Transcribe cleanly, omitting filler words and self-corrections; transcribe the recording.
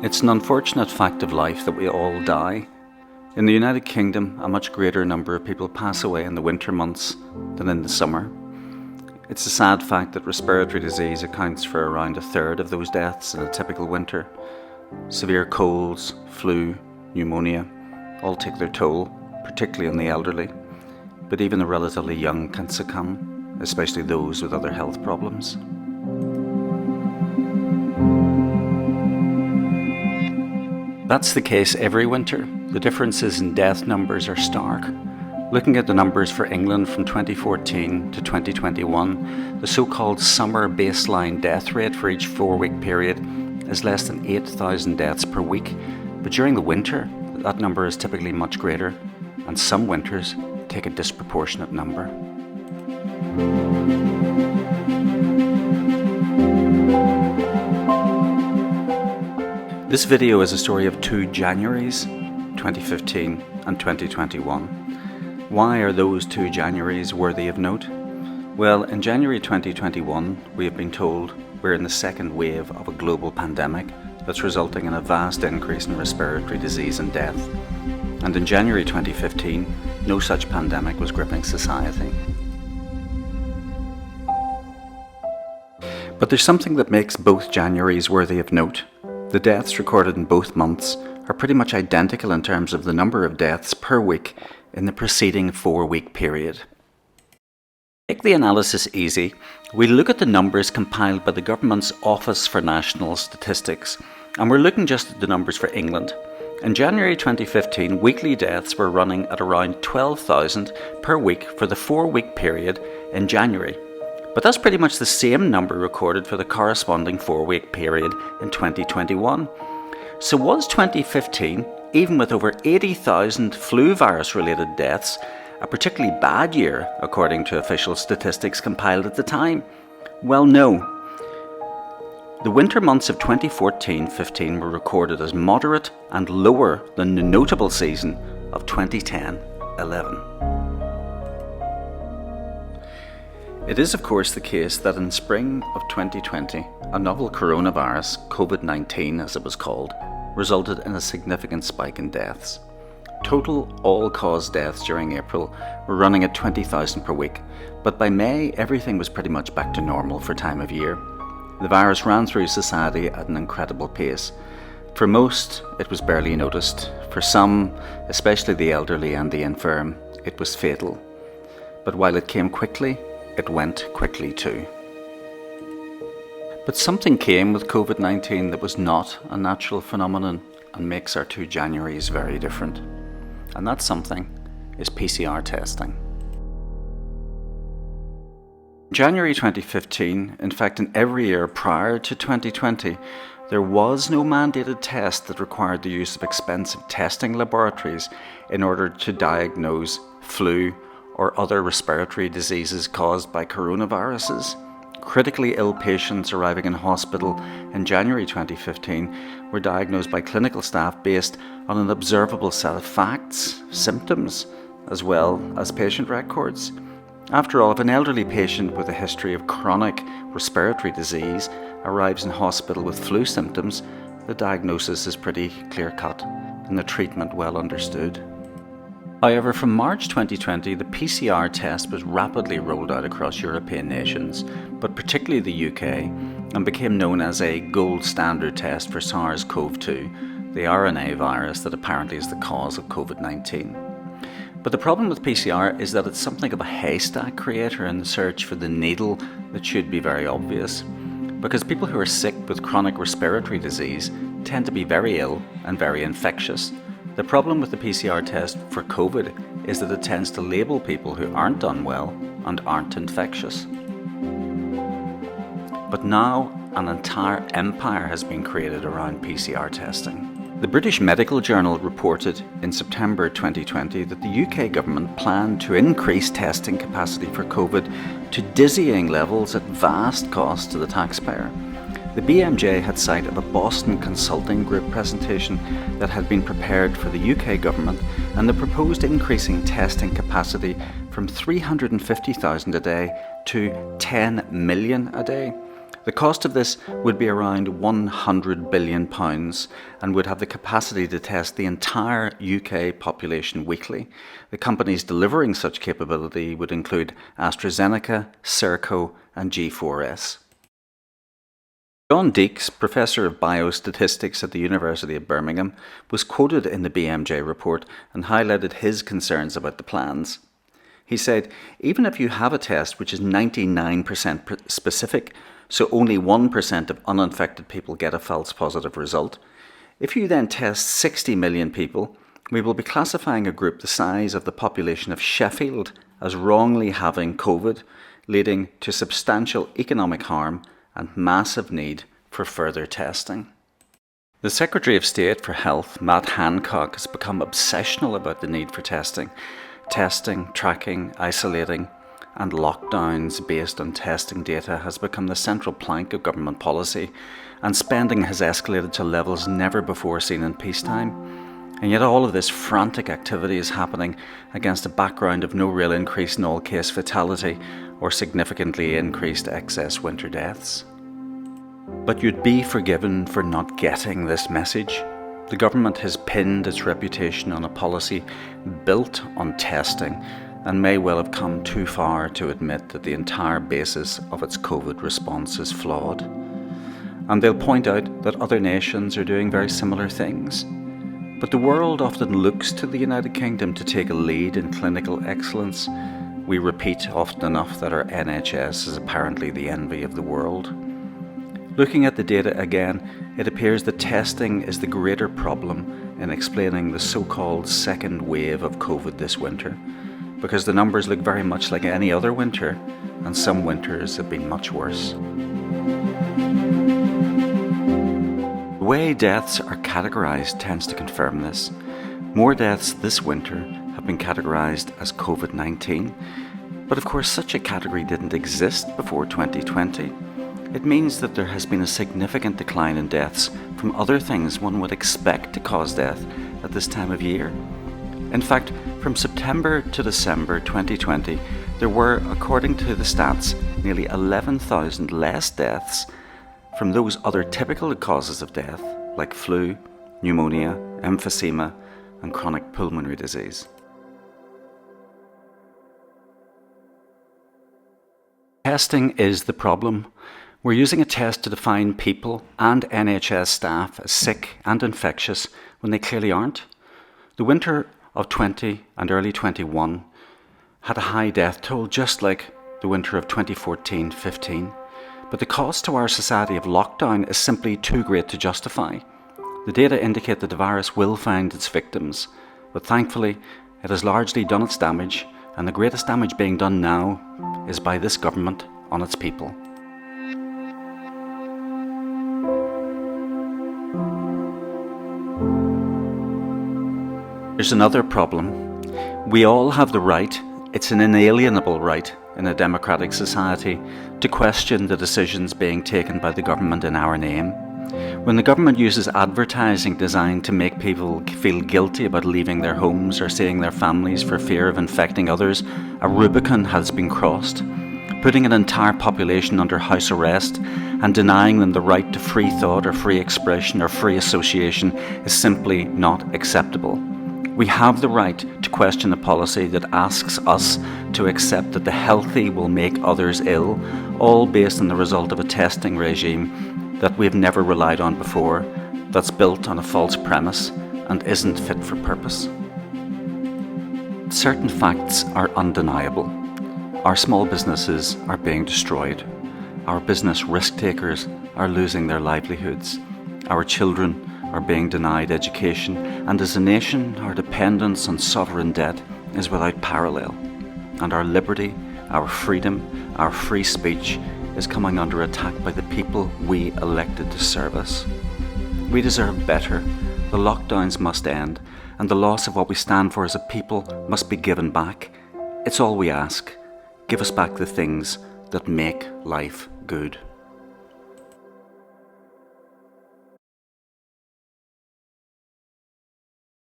It's an unfortunate fact of life that we all die. In the United Kingdom, a much greater number of people pass away in the winter months than in the summer. It's a sad fact that respiratory disease accounts for around a third of those deaths in a typical winter. Severe colds, flu, pneumonia all take their toll, particularly on the elderly. But even the relatively young can succumb, especially those with other health problems. That's the case every winter. The differences in death numbers are stark. Looking at the numbers for England from 2014 to 2021, the so-called summer baseline death rate for each 4-week period is less than 8,000 deaths per week. But during the winter, that number is typically much greater, and some winters take a disproportionate number. This video is a story of 2 Januaries, 2015 and 2021. Why are those 2 Januaries worthy of note? Well, in January 2021, we have been told we're in the second wave of a global pandemic that's resulting in a vast increase in respiratory disease and death. And in January 2015, no such pandemic was gripping society. But there's something that makes both Januaries worthy of note. The deaths recorded in both months are pretty much identical in terms of the number of deaths per week in the preceding 4-week period. To make the analysis easy, we look at the numbers compiled by the government's Office for National Statistics, and we're looking just at the numbers for England. In January 2015, weekly deaths were running at around 12,000 per week for the 4-week period in January. But that's pretty much the same number recorded for the corresponding 4-week period in 2021. So was 2015, even with over 80,000 flu virus related deaths, a particularly bad year according to official statistics compiled at the time? Well, no. The winter months of 2014-15 were recorded as moderate and lower than the notable season of 2010-11. It is of course the case that in spring of 2020, a novel coronavirus, COVID-19 as it was called, resulted in a significant spike in deaths. Total all-cause deaths during April were running at 20,000 per week, but by May everything was pretty much back to normal for time of year. The virus ran through society at an incredible pace. For most, it was barely noticed. For some, especially the elderly and the infirm, it was fatal. But while it came quickly, it went quickly too. But something came with COVID-19 that was not a natural phenomenon and makes our 2 Januaries very different. And that something is PCR testing. January 2015, in fact in every year prior to 2020, there was no mandated test that required the use of expensive testing laboratories in order to diagnose flu or other respiratory diseases caused by coronaviruses. Critically ill patients arriving in hospital in January 2015 were diagnosed by clinical staff based on an observable set of facts, symptoms, as well as patient records. After all, if an elderly patient with a history of chronic respiratory disease arrives in hospital with flu symptoms, the diagnosis is pretty clear-cut and the treatment well understood. However, from March 2020, the PCR test was rapidly rolled out across European nations, but particularly the UK, and became known as a gold standard test for SARS-CoV-2, the RNA virus that apparently is the cause of COVID-19. But the problem with PCR is that it's something of a haystack creator in the search for the needle that should be very obvious, because people who are sick with chronic respiratory disease tend to be very ill and very infectious. The problem with the PCR test for COVID is that it tends to label people who aren't unwell and aren't infectious. But now an entire empire has been created around PCR testing. The British Medical Journal reported in September 2020 that the UK government planned to increase testing capacity for COVID to dizzying levels at vast cost to the taxpayer. The BMJ had sight of a Boston Consulting Group presentation that had been prepared for the UK government, and the proposed increasing testing capacity from 350,000 a day to 10 million a day. The cost of this would be around £100 billion and would have the capacity to test the entire UK population weekly. The companies delivering such capability would include AstraZeneca, Serco and G4S. John Deeks, Professor of Biostatistics at the University of Birmingham, was quoted in the BMJ report and highlighted his concerns about the plans. He said, even if you have a test which is 99% specific, so only 1% of uninfected people get a false positive result, if you then test 60 million people, we will be classifying a group the size of the population of Sheffield as wrongly having COVID, leading to substantial economic harm and massive need for further testing. The Secretary of State for Health, Matt Hancock, has become obsessional about the need for testing. Testing, tracking, isolating, and lockdowns based on testing data has become the central plank of government policy, and spending has escalated to levels never before seen in peacetime. And yet all of this frantic activity is happening against a background of no real increase in all-case fatality or significantly increased excess winter deaths. But you'd be forgiven for not getting this message. The government has pinned its reputation on a policy built on testing and may well have come too far to admit that the entire basis of its COVID response is flawed. And they'll point out that other nations are doing very similar things. But the world often looks to the United Kingdom to take a lead in clinical excellence. We repeat often enough that our NHS is apparently the envy of the world. Looking at the data again, it appears that testing is the greater problem in explaining the so-called second wave of COVID this winter, because the numbers look very much like any other winter, and some winters have been much worse. The way deaths are categorised tends to confirm this. More deaths this winter have been categorised as COVID-19, but of course such a category didn't exist before 2020. It means that there has been a significant decline in deaths from other things one would expect to cause death at this time of year. In fact, from September to December 2020, there were, according to the stats, nearly 11,000 less deaths from those other typical causes of death, like flu, pneumonia, emphysema, and chronic pulmonary disease. Testing is the problem. We're using a test to define people and NHS staff as sick and infectious when they clearly aren't. The winter of 20 and early 21 had a high death toll, just like the winter of 2014-15. But the cost to our society of lockdown is simply too great to justify. The data indicate that the virus will find its victims, but thankfully it has largely done its damage, and the greatest damage being done now is by this government on its people. There's another problem. We all have the right, it's an inalienable right in a democratic society, to question the decisions being taken by the government in our name. When the government uses advertising designed to make people feel guilty about leaving their homes or seeing their families for fear of infecting others, a Rubicon has been crossed. Putting an entire population under house arrest and denying them the right to free thought or free expression or free association is simply not acceptable. We have the right to question a policy that asks us to accept that the healthy will make others ill, all based on the result of a testing regime that we've never relied on before, that's built on a false premise and isn't fit for purpose. Certain facts are undeniable. Our small businesses are being destroyed. Our business risk takers are losing their livelihoods. Our children are being denied education, and as a nation, our dependence on sovereign debt is without parallel. And our liberty, our freedom, our free speech is coming under attack by the people we elected to serve us. We deserve better. The lockdowns must end, and the loss of what we stand for as a people must be given back. It's all we ask. Give us back the things that make life good.